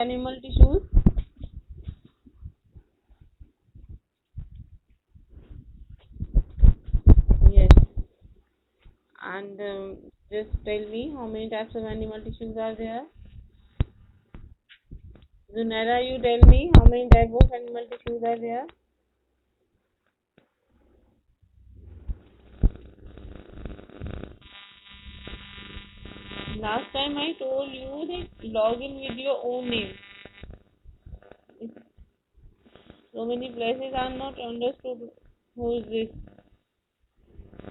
animal tissues? Yes. And just tell me how many types of animal tissues are there? Zunera, you tell me how many types of animal tissues are there? Last time I told you that log in with your own name. So many places are not understood who is this.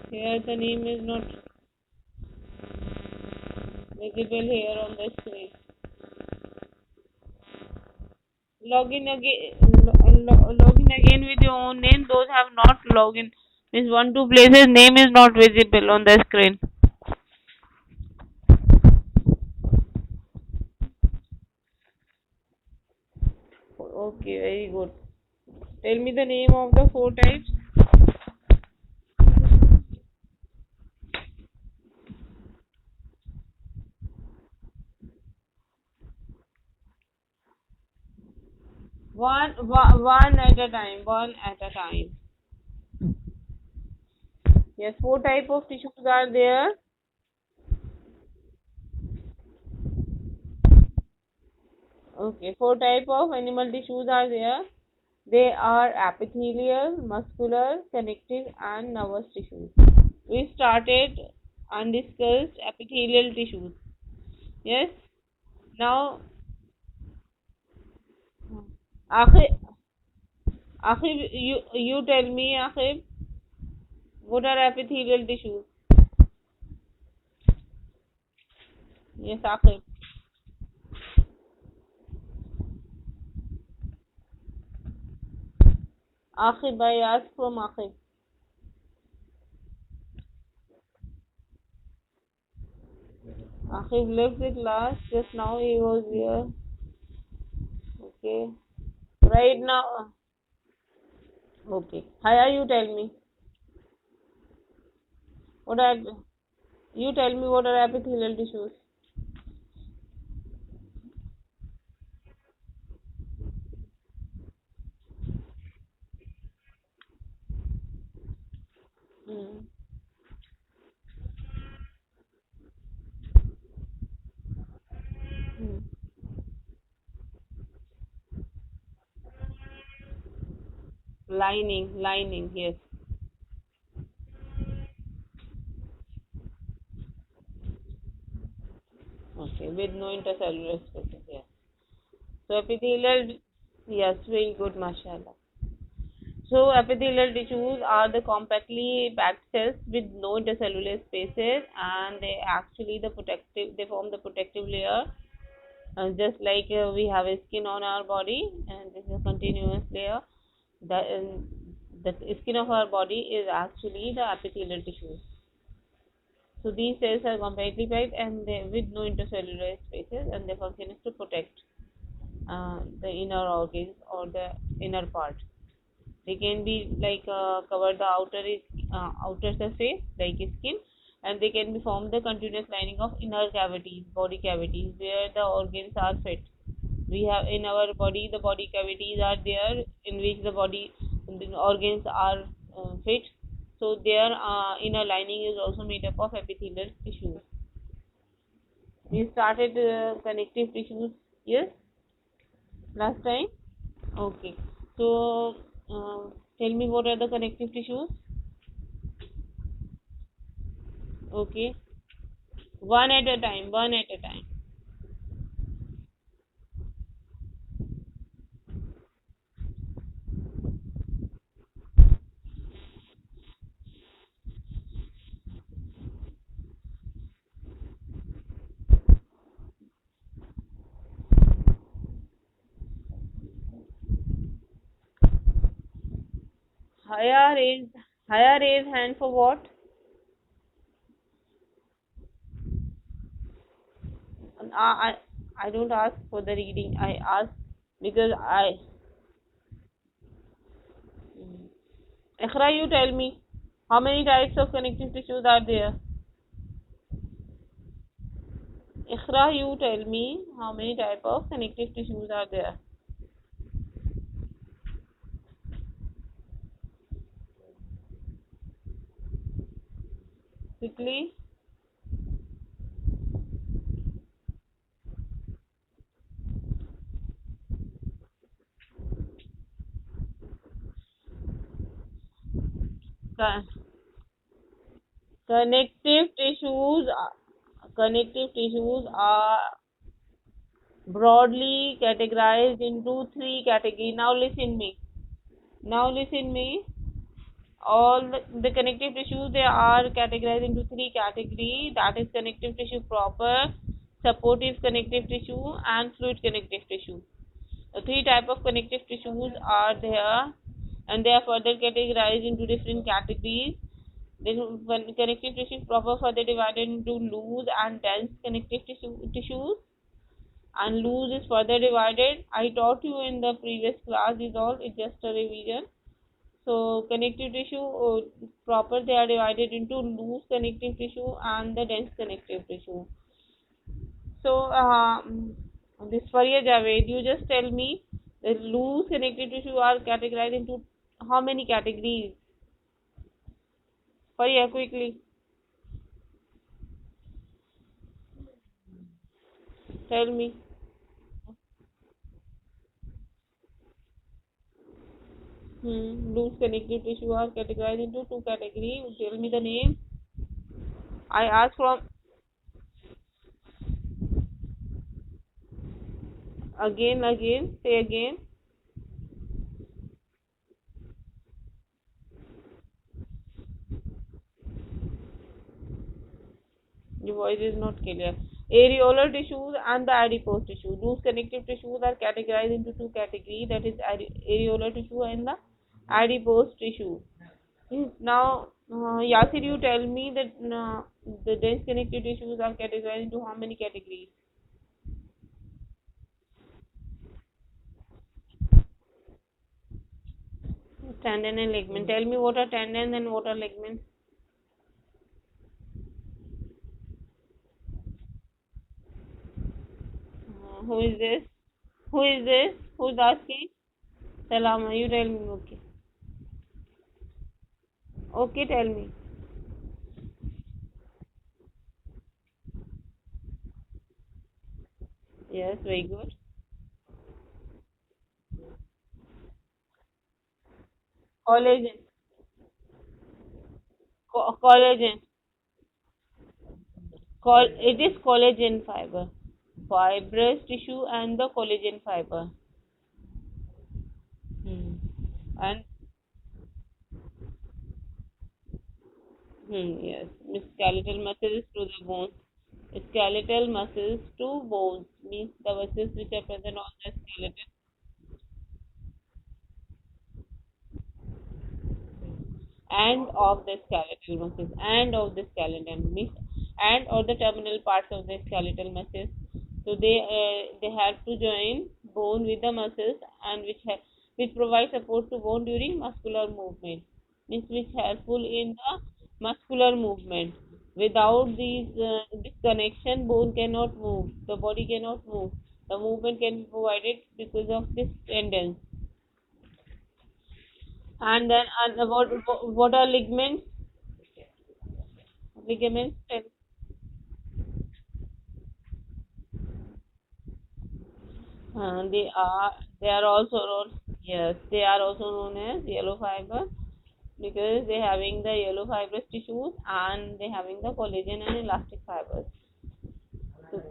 Here the name is not visible here on the screen. Log in again with your own name. Those have not logged in. Means one two places name is not visible on the screen. Okay, very good. Tell me the name of the four types. One at a time. One at a time. Yes, four type of tissues are there. Okay, four type of animal tissues are there. They are epithelial, muscular, connective, and nervous tissues. We started and discussed epithelial tissues. Yes. Now, Akhib, Akhib, you tell me, Akhib, what are epithelial tissues? Yes, Akhib. Akhib, I ask from Akhib. Akhib left the class. Just now he was here. Okay. Right now. Okay. Haya, you tell me. What are you tell me what are epithelial tissues? Hmm. Hmm. Lining, yes. Okay, with no intercellular spaces, yes. So epithelial, yes, very good, mashallah. So epithelial tissues are the compactly packed cells with no intercellular spaces, and they actually they form the protective layer. Just like we have a skin on our body, and this is a continuous layer. The skin of our body is actually the epithelial tissues. So these cells are compactly packed and they with no intercellular spaces, and their function is to protect the inner organs or the inner part. They can be like cover the outer surface like skin, and they can be form the continuous lining of inner cavities, body cavities, where the organs are fit. We have in our body the body cavities are there in which the organs are fit. So their inner lining is also made up of epithelial tissues. We started connective tissues, yes, last time. Okay. So tell me what are the connective tissues? Okay. One at a time. One at a time. Higher raise. Higher raise hand for what? I don't ask for the reading. I ask because I. Ikhra, you tell me how many types of connective tissues are there? Ikhra, you tell me how many type of connective tissues are there. Quickly. Con- Connective tissues. Connective tissues are broadly categorized into three categories. Now listen me. Now listen me. All the connective tissues, they are categorized into three categories, that is connective tissue proper, supportive connective tissue, and fluid connective tissue. The three type of connective tissues are there, and they are further categorized into different categories. This when connective tissue proper further divided into loose and dense connective tissues, and loose is further divided. I taught you in the previous class, is all, it's just a revision. So connective tissue proper, they are divided into loose connective tissue and the dense connective tissue. So this Faria Javed, you just tell me the loose connective tissue are categorized into how many categories? Faria, quickly tell me. Loose connective tissue are categorized into two categories. Tell me the name. I ask from again. Say again. Your voice is not clear. Areolar tissues and the adipose tissue. Loose connective tissues are categorized into two categories, that is areolar tissue and the adipose tissue. Now, Yasir, you tell me that the dense connective tissues are categorized into how many categories? Tendon and ligament. Tell me what are tendons and what are ligaments. Who is this? Who is this? Who's asking? Salama, you tell me. Okay. Okay, tell me. Yes, very good. Collagen. Collagen. It is collagen fiber. Fibrous tissue and the collagen fiber. Hmm. And yes, skeletal muscles to the bones. Skeletal muscles to bones means the muscles which are present on the skeleton and of the skeletal muscles and of the skeleton means and or the terminal parts of the skeletal muscles. So they have to join bone with the muscles and which provide support to bone during muscular movement. Means which helpful in the muscular movement. Without this connection, bone cannot move. The body cannot move. The movement can be provided because of this tendons. And then what are ligaments? Ligaments. They are also known, yes, they are also known as yellow fiber because they having the yellow fibrous tissues and they having the collagen and elastic fibers. So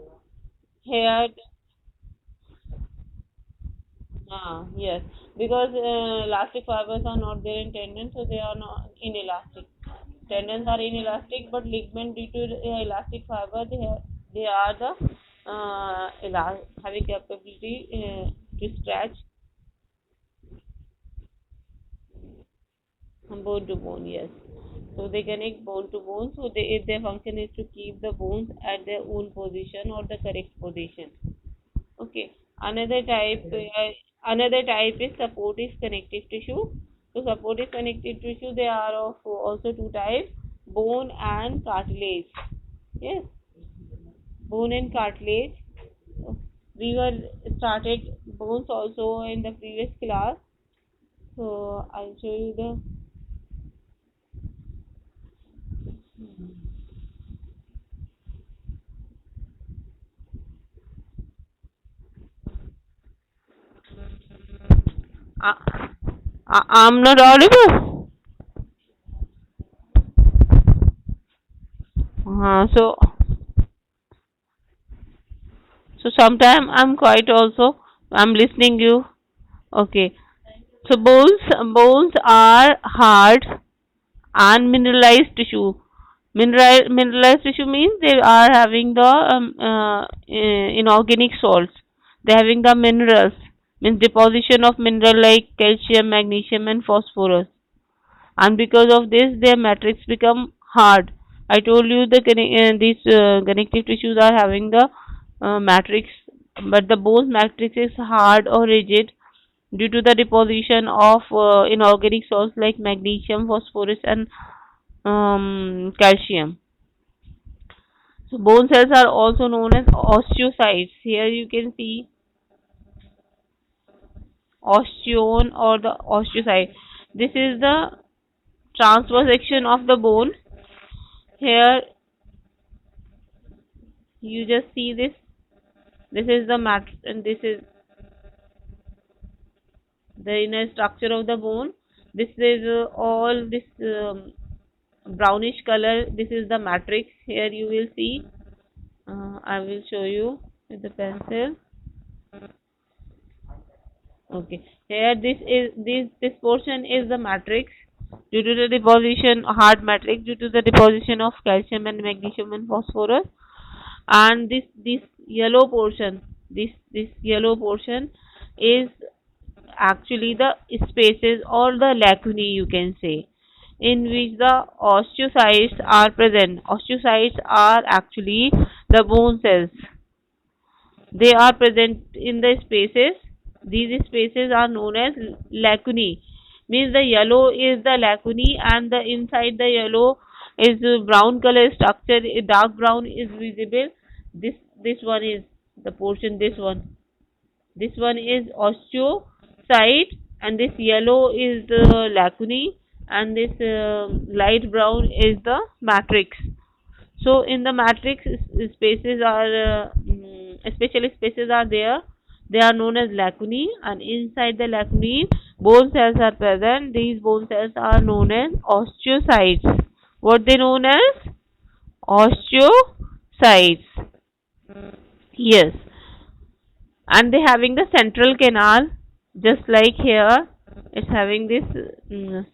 here, yes, because elastic fibers are not there in tendons, so they are not inelastic. Tendons are inelastic, but ligament due to elastic fiber, they are the having capability to stretch bone to bone, yes. So they connect bone to bone. So their function is to keep the bones at their own position or the correct position. Okay. Another type is supportive connective tissue. So supportive connective tissue, they are of also two types, bone and cartilage. Yes. bone and cartilage. We were started bones also in the previous class. So I'll show you the. Uh, I'm not audible. So sometime I'm quiet also. I'm listening you. Okay. So bones are hard and mineralized tissue. Mineralized tissue means they are having the inorganic salts. They are having the minerals, means deposition of mineral like calcium, magnesium, and phosphorus. And because of this, their matrix become hard. I told you these connective tissues are having the matrix, but the bone matrix is hard or rigid due to the deposition of inorganic salts like magnesium, phosphorus, and calcium. So bone cells are also known as osteocytes. Here you can see osteon or the osteocyte. This is the transverse section of the bone. Here you just see this. This is the mat, and this is the inner structure of the bone. This is all this brownish color. This is the matrix. Here you will see. I will show you with the pencil. Okay. Here this portion is the matrix due to the deposition hard matrix due to the deposition of calcium and magnesium and phosphorus. And this yellow portion, this yellow portion is actually the spaces or the lacunae, you can say, in which the osteocytes are present. Osteocytes are actually the bone cells. They are present in the spaces. These spaces are known as lacunae. Means the yellow is the lacunae, and the inside the yellow is brown color structure. Dark brown is visible. This one is the portion. This one is osteocyte, and this yellow is the lacunae, and this light brown is the matrix. So in the matrix, spaces are special spaces are there. They are known as lacunae, and inside the lacunae, bone cells are present. These bone cells are known as osteocytes. What they known as? Osteocytes. Yes, and they having the central canal, just like here. It's having this.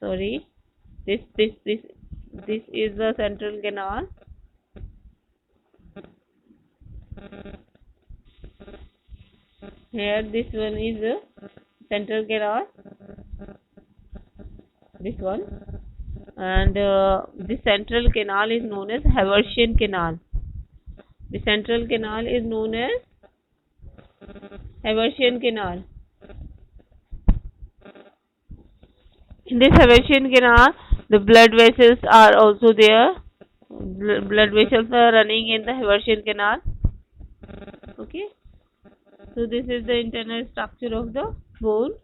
Sorry, this is the central canal. Here this one is the central canal, this one, and the central canal is known as Haversian canal. The central canal is known as Haversian canal. In this Haversian canal, the blood vessels are also there. Blood vessels are running in the Haversian canal. Okay. So this is the internal structure of the bone.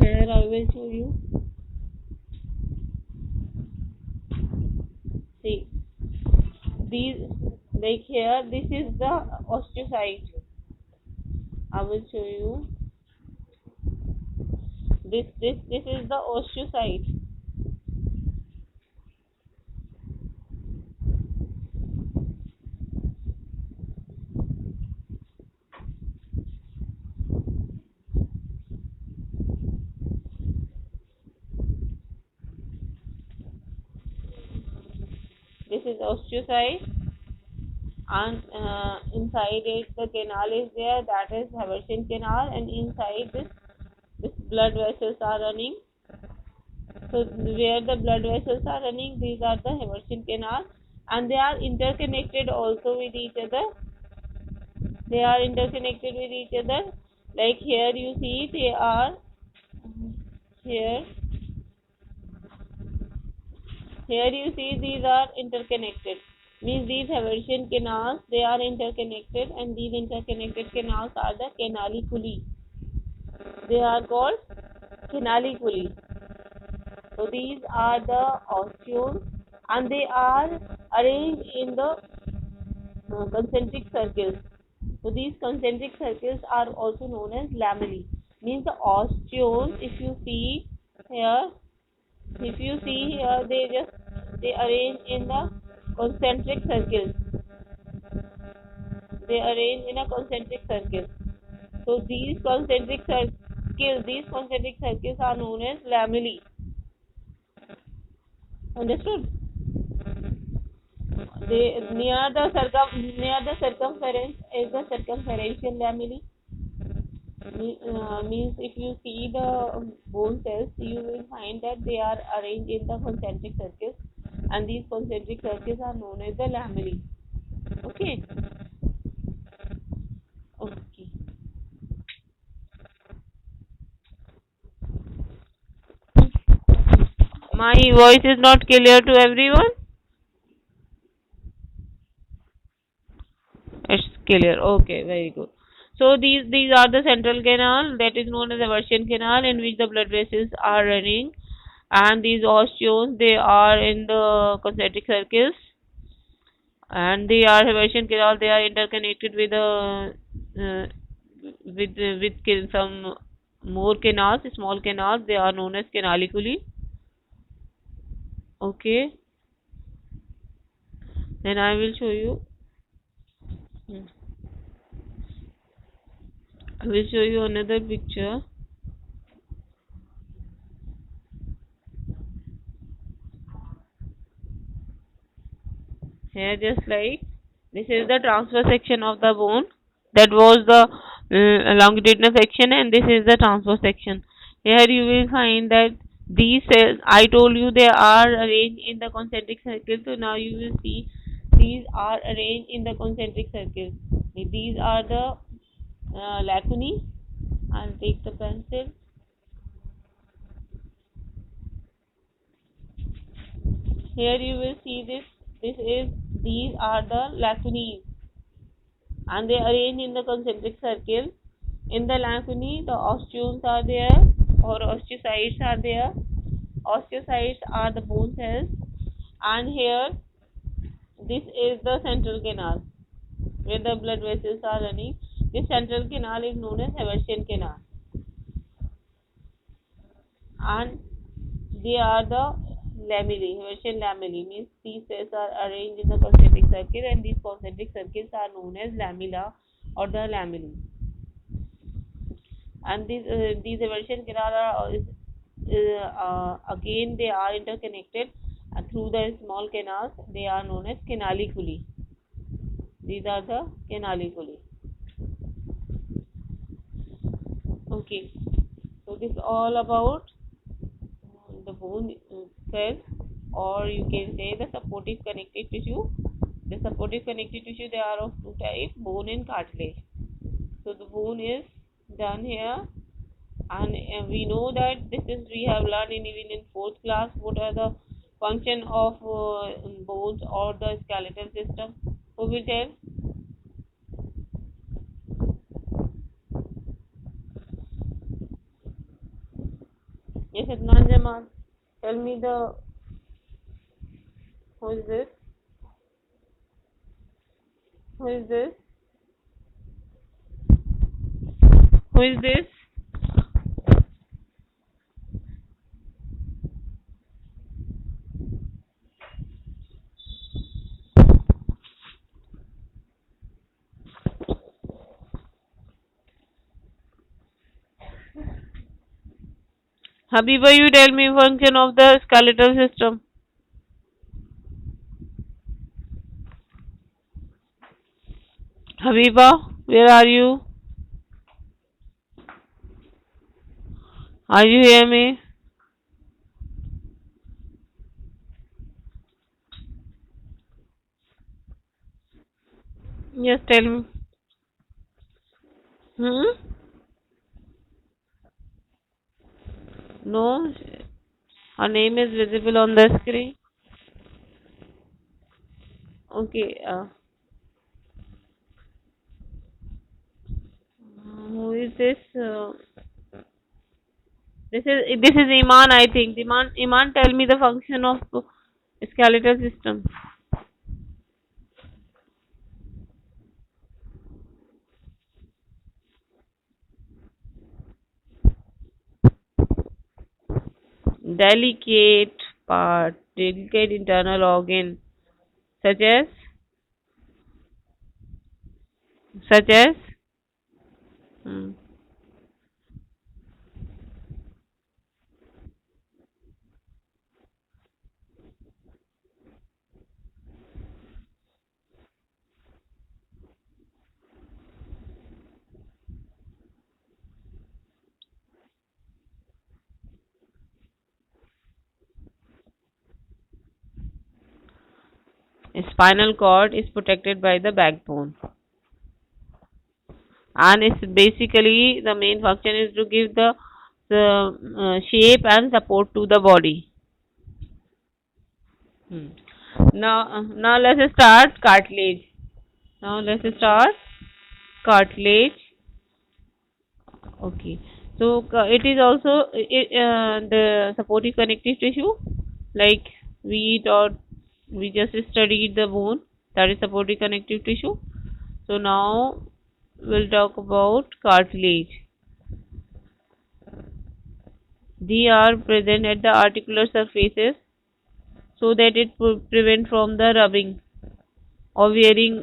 Here I will show you. See, these, like here, this is the osteocyte. I will show you. This is the osteocyte. This is osteocyte, and inside it the canal is there, that is Haversian canal, and inside this blood vessels are running. So where the blood vessels are running, these are the Haversian canal, and they are interconnected also with each other. They are interconnected with each other. Like here you see they are here. Here you see these are interconnected. Means these Haversian canals, they are interconnected, and these interconnected canals are the canaliculi. They are called canaliculi. So these are the osteoles, and they are arranged in the concentric circles. So these concentric circles are also known as lamellae. Means the osteoles, here, if you see here, they arrange in the concentric circles. They arrange in a concentric circle. So these concentric circles are known as lamellae. Understood? They near the circumference is the circumferential lamellae. Means if you see the bone cells, you will find that they are arranged in the concentric circles, and these concentric circles are known as the lamellae. Okay. Okay. My voice is not clear to everyone. It's clear. Okay, very good. So these are the central canal that is known as the Haversian canal, in which the blood vessels are running, and these osteoles, they are in the concentric circles, and they are Haversian canal. They are interconnected with uh, some more canals, small canals. They are known as canaliculi. Okay. Then I will show you. Hmm. I will show you another picture. Here, just like this is the transverse section of the bone. That was the longitudinal section, and this is the transverse section. Here you will find that these cells, I told you, they are arranged in the concentric circle. So now you will see these are arranged in the concentric circle. These are the lacunae. I'll take the pencil. Here you will see this. These are the lacunae, and they arrange in the concentric circle. In the lacunae, the osteoles are there, or osteocytes are there. Osteocytes are the bone cells, and here this is the central canal where the blood vessels are running. This central canal is known as Haversian canal, and they are the lamellae. Haversian lamellae means these cells are arranged in the concentric circle, and these concentric circles are known as lamella or the lamellae. And these Haversian canal are again they are interconnected through the small canals. They are known as canaliculi. These are the canaliculi. Okay, so this is all about the bone cells, or you can say the supportive connective tissue. The supportive connective tissue, they are of two types: bone and cartilage. So the bone is done here, and we know that we have learned even in fourth class what are the function of bones or the skeletal system. Who will tell? Yes, Adnan Jamal. Tell me the who is this? Who is this? Who is this? Habiba, you tell me function of the skeletal system. Habiba, where are you? Are you hear me? Yes, tell me. Hmm? No, her name is visible on the screen. Okay. Who is this? This is Iman, I think. Iman, tell me the function of skeletal system. Delicate part, delicate internal organ, such as, such as, hmm, spinal cord is protected by the backbone, and it's basically the main function is to give the shape and support to the body. Hmm. Now let's start cartilage. Now let's start cartilage. Okay. So it is also the supportive connective tissue, like we thought we just studied the bone, that is supportive connective tissue. So now we'll talk about cartilage. They are present at the articular surfaces so that it prevent from the rubbing or wearing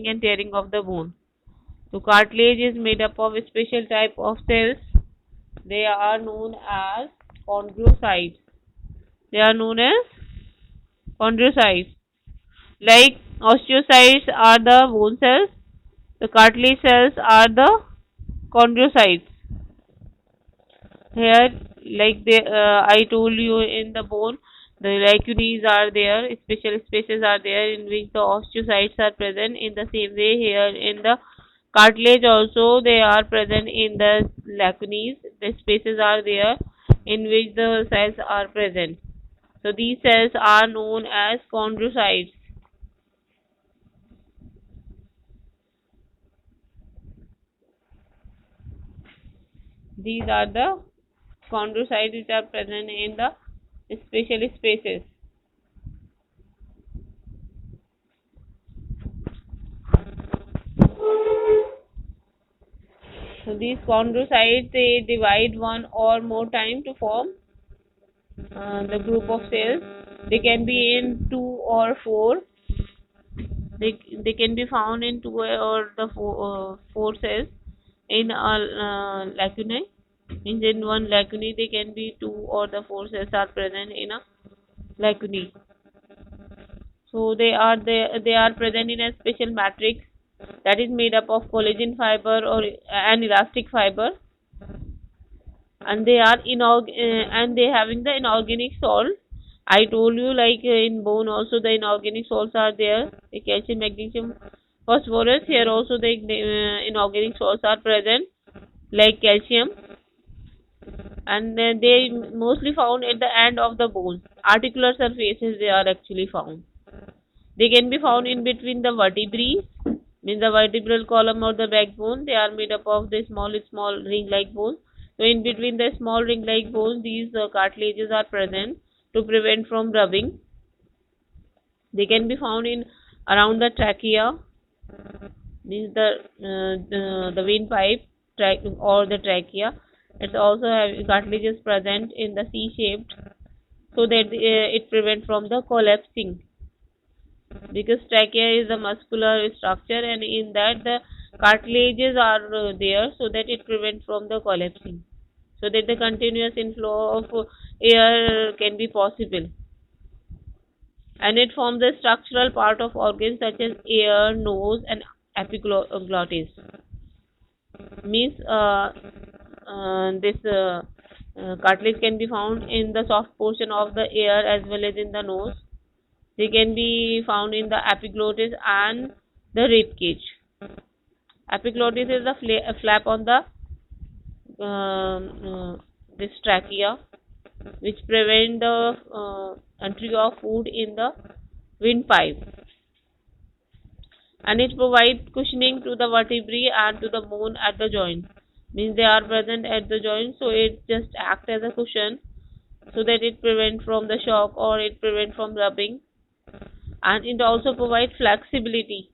and tearing of the bone. So cartilage is made up of a special type of cells. They are known as chondrocytes. They are known as chondrocytes. Like osteocytes are the bone cells, the cartilage cells are the chondrocytes. Here, like I told you in the bone, the lacunae are there, special spaces are there in which the osteocytes are present. In the same way, here in the cartilage also they are present in the lacunae. The spaces are there in which the cells are present. So these cells are known as chondrocytes. These are the chondrocytes which are present in the special spaces. So these chondrocytes they divide one or more time to form the group of cells. They can be in two or four. They can be found in two or the four cells in a lacunae. Means in one lacunae they can be two or the four cells are present in a lacunae. So they are present in a special matrix that is made up of collagen fiber or an elastic fiber, and they are and they having the inorganic salt. I told you like in bone also the inorganic salts are there, the calcium, magnesium, phosphorus. Here also the inorganic salts are present, like calcium, and they mostly found at the end of the bone. Articular surfaces they are actually found. They can be found in between the vertebrae, means the vertebral column or the backbone. They are made up of the small ring-like bones. So in between the small ring-like bones, these cartilages are present to prevent from rubbing. They can be found in around the trachea, means the windpipe or the trachea. It's also have cartilages present in the C-shaped, so that it prevents from the collapsing, because trachea is a muscular structure and in that the cartilages are there so that it prevents from the collapsing, so that the continuous inflow of air can be possible, and it forms a structural part of organs such as ear, nose and epiglottis. Means this cartilage can be found in the soft portion of the ear as well as in the nose. They can be found in the epiglottis and the rib cage. Epiglottis is a flap on the this trachea, which prevent the entry of food in the windpipe. and it provides cushioning to the vertebrae and to the bone at the joint. Means they are present at the joint, so it just acts as a cushion so that it prevents from the shock or it prevents from rubbing, and it also provides flexibility.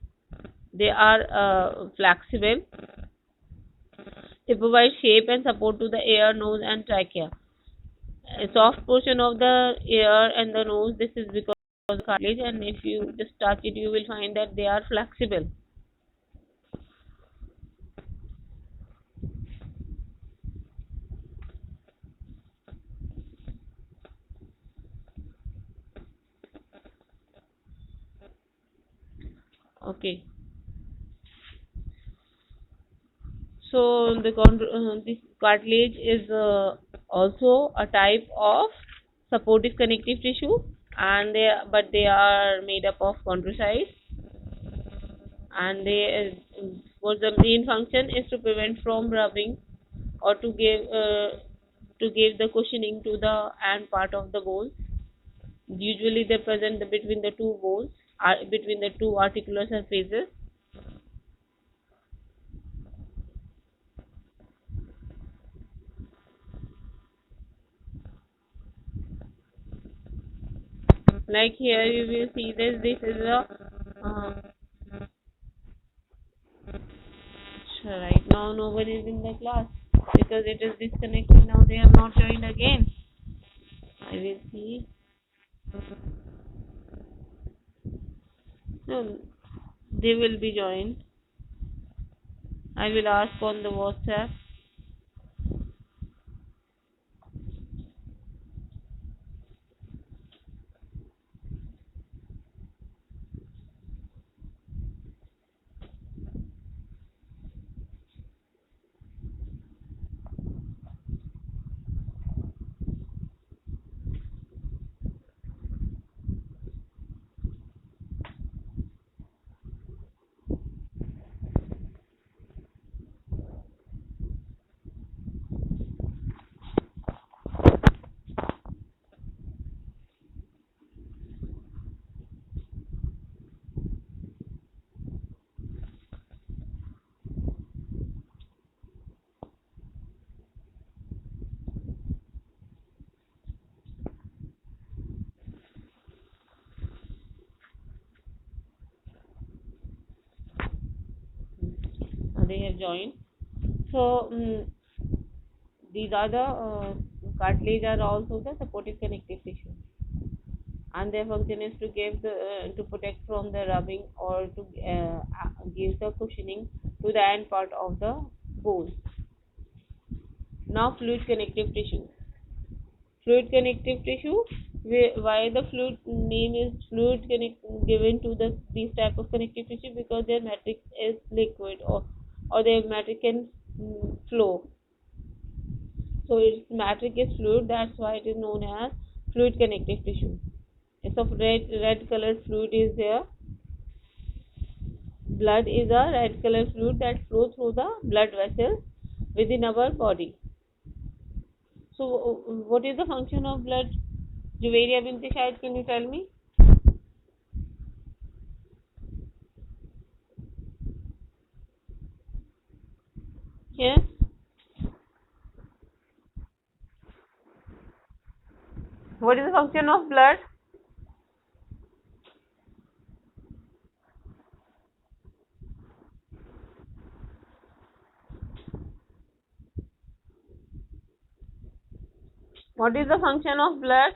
They are flexible. They provide shape and support to the ear, nose, and trachea. A soft portion of the ear and the nose. This is because of the cartilage, and if you just touch it, you will find that they are flexible. Okay. So this cartilage is also a type of supportive connective tissue, and they are made up of chondrocytes, and they for the main function is to prevent from rubbing or to give the cushioning to the end part of the bone. Usually they present between the two bones, between the two articular surfaces. Like here you will see this. This is a right now no one is in the class because it is disconnected. Now they have not joined again. I will see. No, they will be joined. I will ask on the WhatsApp. They have joined. So these are the cartilage are also the supportive connective tissue, and their function is to give the to protect from the rubbing or to give the cushioning to the end part of the bone. Now fluid connective tissue. Fluid connective tissue. Why the fluid name is fluid given to these type of connective tissue? Because their matrix is liquid, or their matrix can flow. So its matrix is fluid. That's why it is known as fluid connective tissue. It's of red colored fluid is there. Blood is a red colored fluid that flows through the blood vessels within our body. So what is the function of blood? Juveria Binti Shahid, can you tell me? Yes. What is the function of blood? What is the function of blood?